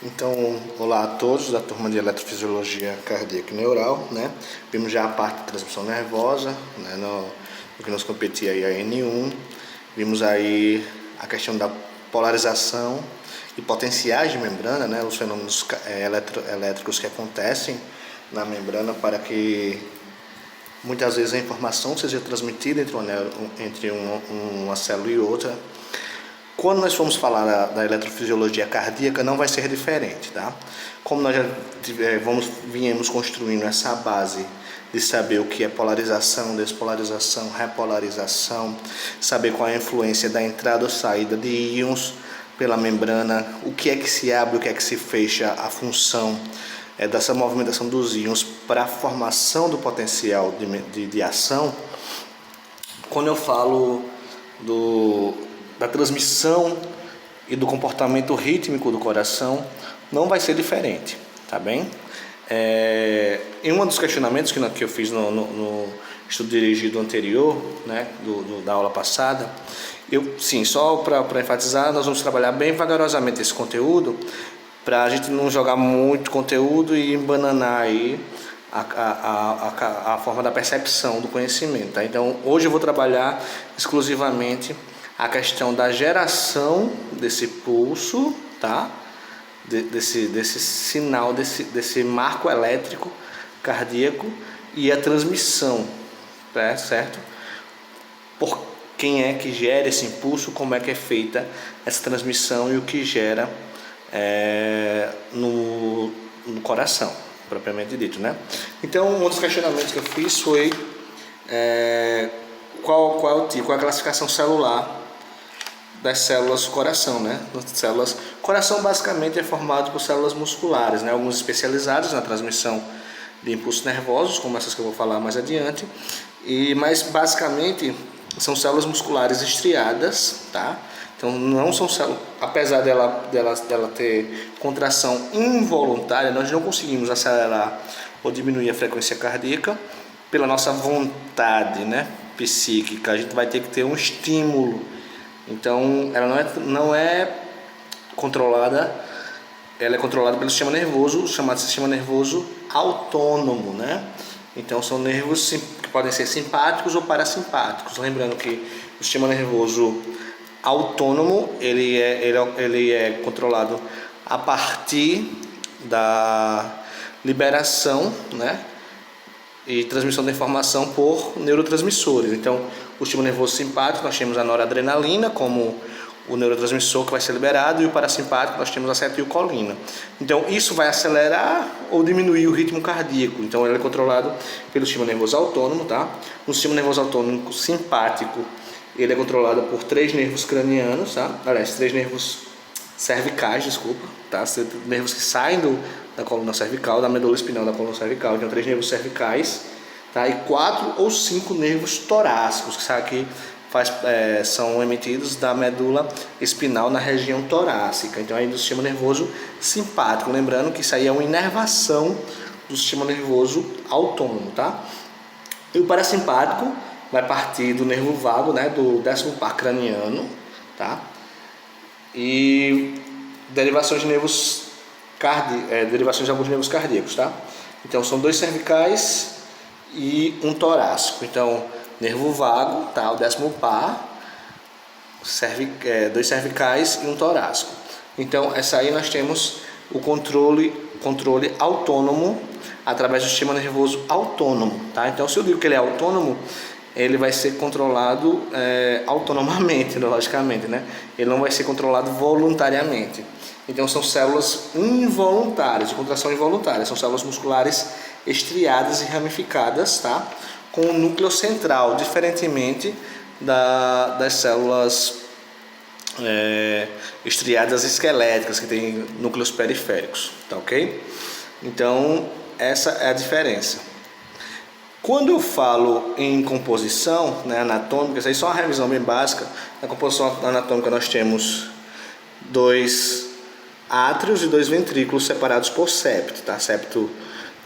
Então, olá a todos da turma de Eletrofisiologia Cardíaca e Neural, né? Vimos já a parte de transmissão nervosa, né? No que nos competia aí a N1. Vimos aí a questão da polarização e potenciais de membrana, né? Os fenômenos elétricos que acontecem na membrana para que muitas vezes a informação seja transmitida entre uma célula e outra. Quando nós formos falar da eletrofisiologia cardíaca, não vai ser diferente, tá? Como nós já viemos construindo essa base de saber o que é polarização, despolarização, repolarização, saber qual é a influência da entrada ou saída de íons pela membrana, o que é que se abre, o que é que se fecha, a função dessa movimentação dos íons para a formação do potencial de ação. Quando eu falo da transmissão e do comportamento rítmico do coração, não vai ser diferente, tá bem? Em um dos questionamentos que eu fiz no estudo dirigido anterior, né, da aula passada, só para enfatizar, nós vamos trabalhar bem vagarosamente esse conteúdo, para a gente não jogar muito conteúdo e embananar aí a forma da percepção do conhecimento, tá? Então, hoje eu vou trabalhar exclusivamente a questão da geração desse pulso, tá? Desse sinal, desse marco elétrico cardíaco e a transmissão, certo? Por quem é que gera esse impulso, como é que é feita essa transmissão e o que gera no coração, propriamente dito, né? Então, um dos questionamentos que eu fiz foi qual é a classificação celular das células do coração, né? Coração basicamente é formado por células musculares, né? Alguns especializados na transmissão de impulsos nervosos, como essas que eu vou falar mais adiante, mas basicamente são células musculares estriadas, tá? Então não são células, apesar dela ter contração involuntária, nós não conseguimos acelerar ou diminuir a frequência cardíaca pela nossa vontade, né, psíquica. A gente vai ter que ter um estímulo. Então, ela não é controlada, ela é controlada pelo sistema nervoso, chamado sistema nervoso autônomo, né? Então, são nervos que podem ser simpáticos ou parasimpáticos. Lembrando que o sistema nervoso autônomo, ele é controlado a partir da liberação, né, e transmissão da informação por neurotransmissores. Então, o sistema nervoso simpático, nós temos a noradrenalina como o neurotransmissor que vai ser liberado, e o parasimpático nós temos a acetilcolina. Então, isso vai acelerar ou diminuir o ritmo cardíaco. Então, ele é controlado pelo sistema nervoso autônomo, tá? No sistema nervoso autônomo simpático, ele é controlado por 3 nervos cranianos, tá? Aliás, 3 nervos cervicais, tá? Nervos que saem da coluna cervical, da medula espinhal da coluna cervical. Então, 3 nervos cervicais, tá? E 4 ou 5 nervos torácicos, que são emitidos da medula espinal na região torácica. Então, aí do sistema nervoso simpático. Lembrando que isso aí é uma inervação do sistema nervoso autônomo, tá? E o parasimpático vai partir do nervo vago, né, do 10º par craniano, tá? E derivações de alguns nervos cardíacos, tá? Então, são 2 cervicais e um torácico. Então, nervo vago, tá? O 10º par, 2 cervicais e um torácico. Então, essa aí nós temos o controle autônomo através do sistema nervoso autônomo, tá? Então, se eu digo que ele é autônomo, ele vai ser controlado autonomamente, logicamente, né? Ele não vai ser controlado voluntariamente. Então, são células involuntárias, de contração involuntária. São células musculares estriadas e ramificadas, tá? Com o núcleo central, diferentemente das células estriadas esqueléticas, que têm núcleos periféricos, tá ok? Então, essa é a diferença. Quando eu falo em composição, né, anatômica, isso aí é só uma revisão bem básica. Na composição anatômica nós temos 2 átrios e 2 ventrículos separados por septo, tá? Septo,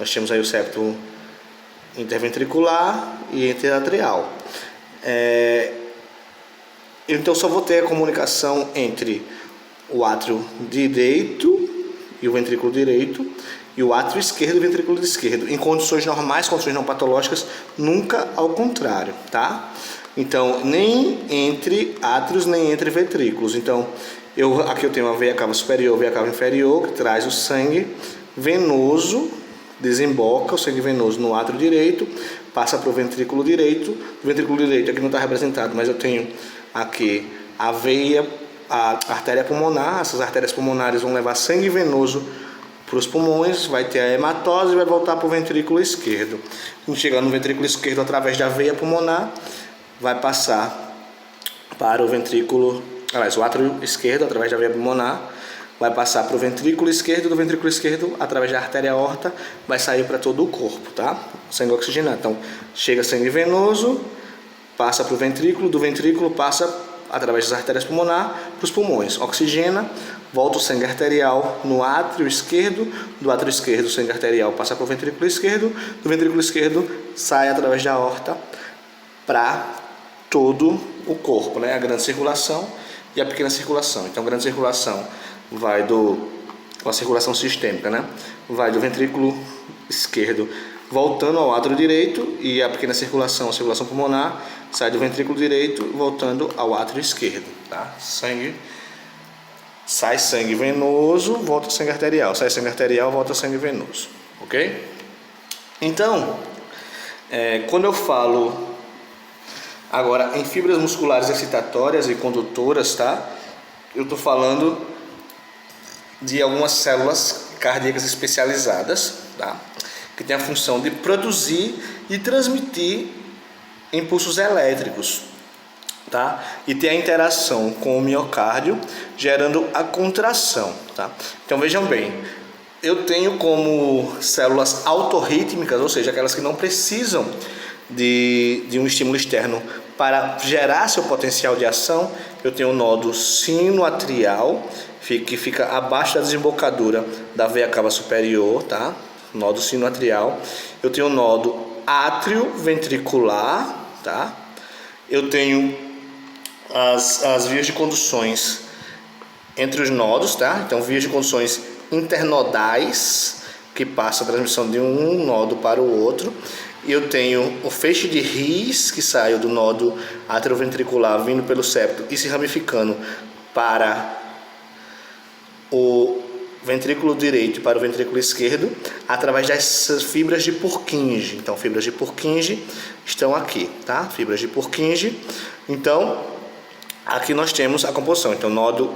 nós temos aí o septo interventricular e interatrial. Então só vou ter a comunicação entre o átrio direito e o ventrículo direito, e o átrio esquerdo e o ventrículo esquerdo. Em condições normais, condições não patológicas, nunca ao contrário, tá? Então, nem entre átrios, nem entre ventrículos. Então, aqui eu tenho a veia cava superior, veia cava inferior, que traz o sangue venoso, desemboca o sangue venoso no átrio direito, passa para o ventrículo direito. O ventrículo direito aqui não está representado, mas eu tenho aqui a veia, a artéria pulmonar. Essas artérias pulmonares vão levar sangue venoso para os pulmões, vai ter a hematose e vai voltar para o ventrículo esquerdo. Quando chegar no ventrículo esquerdo, através da veia pulmonar, vai passar para o ventrículo, o átrio esquerdo, através da veia pulmonar, vai passar para o ventrículo esquerdo, do ventrículo esquerdo, através da artéria aorta, vai sair para todo o corpo, tá? Sangue oxigenado. Então, chega sangue venoso, passa para o ventrículo, do ventrículo passa através das artérias pulmonares para os pulmões. Oxigena, volta o sangue arterial no átrio esquerdo, do átrio esquerdo o sangue arterial passa para o ventrículo esquerdo, do ventrículo esquerdo sai através da aorta para todo o corpo, né? A grande circulação e a pequena circulação. Então, a grande circulação vai a circulação sistêmica, né? Vai do ventrículo esquerdo voltando ao átrio direito, e a pequena circulação, a circulação pulmonar, sai do ventrículo direito voltando ao átrio esquerdo, tá? Sai sangue venoso, volta sangue arterial, sai sangue arterial, volta sangue venoso, ok? Então, quando eu falo agora em fibras musculares excitatórias e condutoras, tá? Eu estou falando de algumas células cardíacas especializadas, tá? Que tem a função de produzir e transmitir impulsos elétricos, tá? E tem a interação com o miocárdio, gerando a contração, tá? Então vejam bem, eu tenho como células autorrítmicas, ou seja, aquelas que não precisam de um estímulo externo para gerar seu potencial de ação. Eu tenho o nodo sinoatrial, que fica abaixo da desembocadura da veia cava superior, tá? Nodo sinoatrial. Eu tenho o nodo átrio-ventricular, tá? Eu tenho as vias de conduções entre os nodos, tá? Então, vias de conduções internodais, que passa a transmissão de um nodo para o outro. E eu tenho o feixe de His, que sai do nodo atrioventricular, vindo pelo septo e se ramificando para o ventrículo direito e para o ventrículo esquerdo, através das fibras de Purkinje. Então, fibras de Purkinje estão aqui, tá? Fibras de Purkinje. Então, aqui nós temos a composição. Então, nodo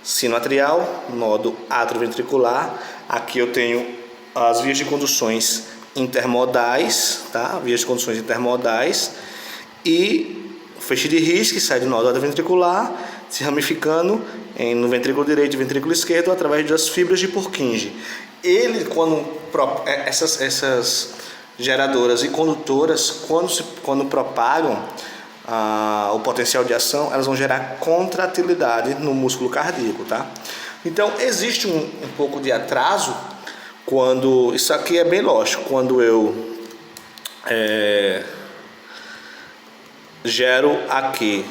sinoatrial, nodo atrioventricular. Aqui eu tenho as vias de conduções intermodais, tá? Vias de conduções intermodais, e o feixe de His, que sai do nodo atrioventricular, se ramificando no ventrículo direito e ventrículo esquerdo através das fibras de Purkinje. Essas geradoras e condutoras, quando propagam o potencial de ação, elas vão gerar contratilidade no músculo cardíaco, tá? Então, existe um pouco de atraso quando... Isso aqui é bem lógico. Quando eu gero aqui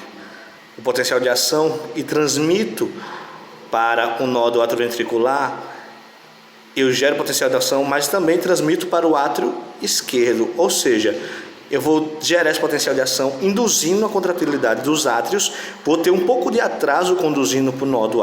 o potencial de ação e transmito para o nodo atrioventricular, eu gero potencial de ação, mas também transmito para o átrio esquerdo. Ou seja, eu vou gerar esse potencial de ação induzindo a contratilidade dos átrios, vou ter um pouco de atraso conduzindo para o nodo